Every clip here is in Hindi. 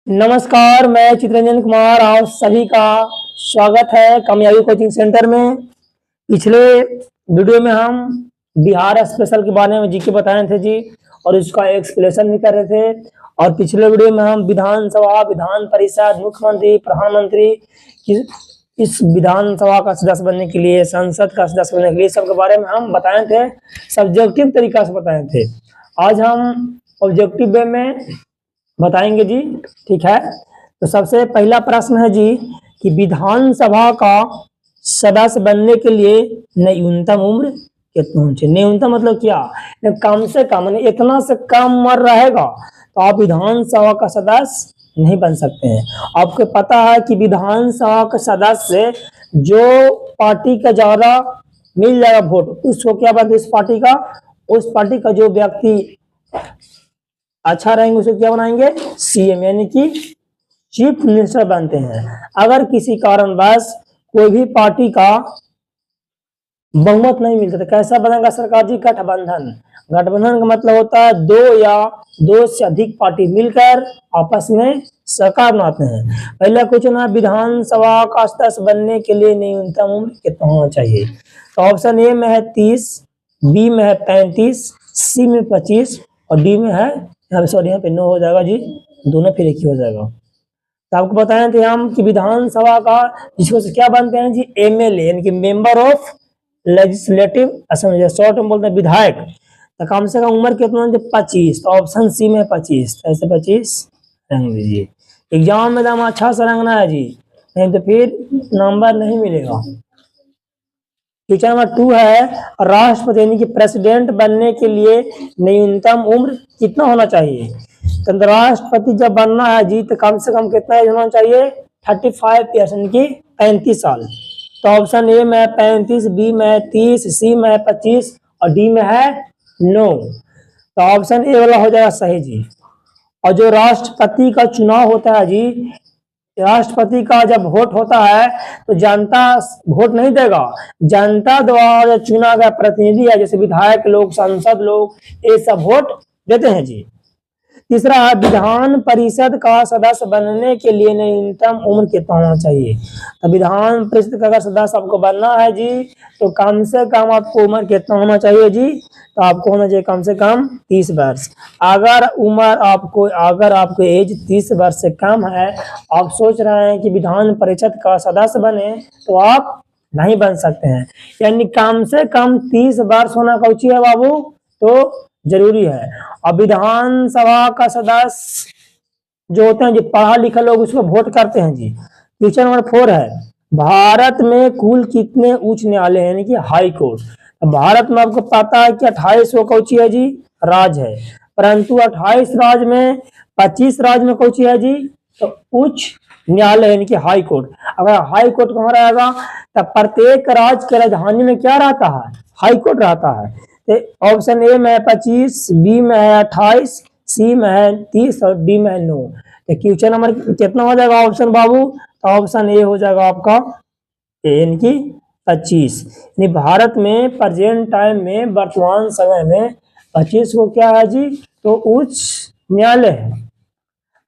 नमस्कार, मैं चित्रंजन कुमार, आप सभी का स्वागत है कामयाबी कोचिंग सेंटर में। पिछले वीडियो में हम बिहार स्पेशल के बारे में जीके बताए थे जी, और उसका एक्सप्लेनेशन भी कर रहे थे। और पिछले वीडियो में हम विधानसभा, विधान परिषद, मुख्यमंत्री, प्रधानमंत्री की इस विधानसभा का सदस्य बनने के लिए, संसद का सदस्य बनने के लिए सबके बारे में हम बताए थे, सब्जेक्टिव तरीका से बताए थे। आज हम ऑब्जेक्टिव वे में बताएंगे जी, ठीक है। तो सबसे पहला प्रश्न है जी कि विधानसभा का सदस्य बनने के लिए न्यूनतम उम्र कितना होनी चाहिए। न्यूनतम मतलब क्या, कम से कम, इतना से कम उम्र रहेगा तो आप विधानसभा का सदस्य नहीं बन सकते हैं। आपको पता है कि विधानसभा का सदस्य जो पार्टी का ज्यादा मिल जाएगा वोट, उसको क्या बनते, उस पार्टी का जो व्यक्ति अच्छा रहेंगे उसे क्या बनाएंगे, सीएम, यानी कि चीफ मिनिस्टर बनते हैं। अगर किसी कारणवश कोई भी पार्टी का बहुमत नहीं मिलता तो कैसा बनेगा सरकार जी, गठबंधन। गठबंधन का मतलब होता है दो या दो से अधिक पार्टी मिलकर आपस में सरकार बनाते हैं। पहला क्वेश्चन है विधानसभा का सदस्य बनने के लिए न्यूनतम उम्र कितना होना चाहिए। तो ऑप्शन ए में है 30, बी में है 35, सी में 25 और डी में है, सॉरी यहाँ पे 9 हो जाएगा जी, दोनों फिर एक ही हो जाएगा। तो आपको बताए थे हम कि विधानसभा का जिसको से क्या बनते हैं जी, एमएलए, यानी कि member of legislative assembly, short में बोलते हैं विधायक। तो कम से कम उम्र कितना है, 25। तो ऑप्शन सी में 25, ऐसे 25 रंग दीजिए। एग्जाम में दम अच्छा से रंगना है जी, नहीं तो फिर नंबर नहीं मिलेगा। क्वेश्चन नंबर 2 है राष्ट्रपति यानी कि प्रेसिडेंट बनने के लिए न्यूनतम उम्र कितना होना चाहिए। तो राष्ट्रपति जब बनना है जी तो कम से कम कितना एज होना चाहिए, 35 ईयर्स, यानी कि 35 साल। तो ऑप्शन ए में 35, बी में 30, सी में 25 और डी में है 9। तो ऑप्शन ए वाला हो जाएगा सही जी। और जो राष्ट्रपति का चुनाव होता है जी, राष्ट्रपति का जब वोट होता है तो जनता वोट नहीं देगा, जनता द्वारा चुना गया प्रतिनिधि है, जैसे विधायक लोग, सांसद लोग, ये सब वोट देते हैं जी। तीसरा है विधान परिषद का सदस्य बनने के लिए न्यूनतम उम्र कितना होना चाहिए। तो विधान परिषद का अगर सदस्य आपको बनना है जी तो कम से कम आपको उम्र कितना होना चाहिए जी, तो आपको होना चाहिए कम से कम 30 वर्ष। अगर आपको एज 30 वर्ष से कम है, आप सोच रहे हैं कि विधान परिषद का सदस्य बने, तो आप नहीं बन सकते हैं। यानी कम से कम 30 वर्ष होना कौची है बाबू, तो जरूरी है। अब विधानसभा का सदस्य जो होते हैं जी पढ़ा लिखा लोग, उसको वोट करते हैं जी। क्वेश्चन नंबर 4 है भारत में कुल कितने उच्च न्यायालय हैं, यानी कि हाई कोर्ट। भारत में आपको पता है कि 28 कौची है जी, राज्य है, परंतु 28 राज्य में 25 राज्य में कौची है जी, तो उच्च न्यायालय यानी कि हाई कोर्ट। अगर हाई कोर्ट कहाँ रहेगा, तब प्रत्येक राज्य के राजधानी में क्या रहता है, हाई कोर्ट रहता है। ऑप्शन ए में 25, बी में है 28, सी में है 30 और डी में है 9। तो क्वेश्चन नंबर कितना हो जाएगा ऑप्शन बाबू, तो ऑप्शन ए हो जाएगा आपका यानी कि 25। यानी भारत में प्रेजेंट टाइम में, वर्तमान समय में 25 को क्या है जी, तो उच्च न्यायालय है।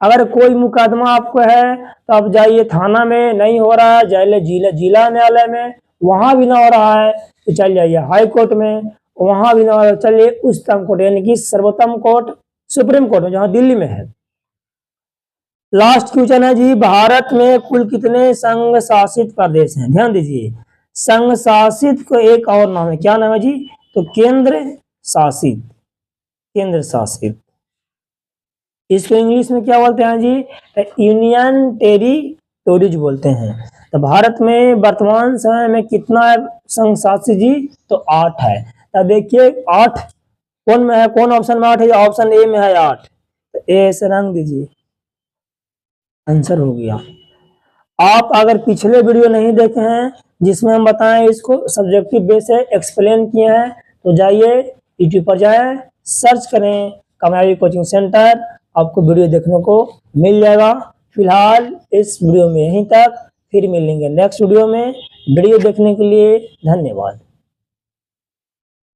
अगर कोई मुकदमा आपको है तो आप जाइए थाना में, नहीं हो रहा है जाइए जिला न्यायालय में, वहां भी ना हो रहा है तो चल जाइए हाई कोर्ट में, वहां भी ना चलिए उच्चतम कोर्ट यानी कि सर्वोत्तम कोर्ट, सुप्रीम कोर्ट में, जहां दिल्ली में है। लास्ट क्वेश्चन है जी भारत में कुल कितने संघ शासित प्रदेश हैं। ध्यान दीजिए, संघ शासित को एक और नाम है, क्या नाम है जी, तो केंद्र शासित, केंद्र शासित। इसको इंग्लिश में क्या बोलते हैं जी, यूनियन टेरिटोरीज बोलते हैं। तो भारत में वर्तमान समय में कितना संघ शासित जी, तो 8 है। तो देखिए 8 कौन में है, कौन ऑप्शन में 8 है, ऑप्शन ए में है 8। तो ए से रंग दीजिए, आंसर हो गया। आप अगर पिछले वीडियो नहीं देखे हैं जिसमें हम बताएं इसको सब्जेक्टिव बेस से एक्सप्लेन किए हैं, तो जाइए यूट्यूब पर जाएं, सर्च करें कामयाबी कोचिंग सेंटर, आपको वीडियो देखने को मिल जाएगा। फिलहाल इस वीडियो में यहीं तक, फिर मिलेंगे नेक्स्ट वीडियो में। वीडियो देखने के लिए धन्यवाद।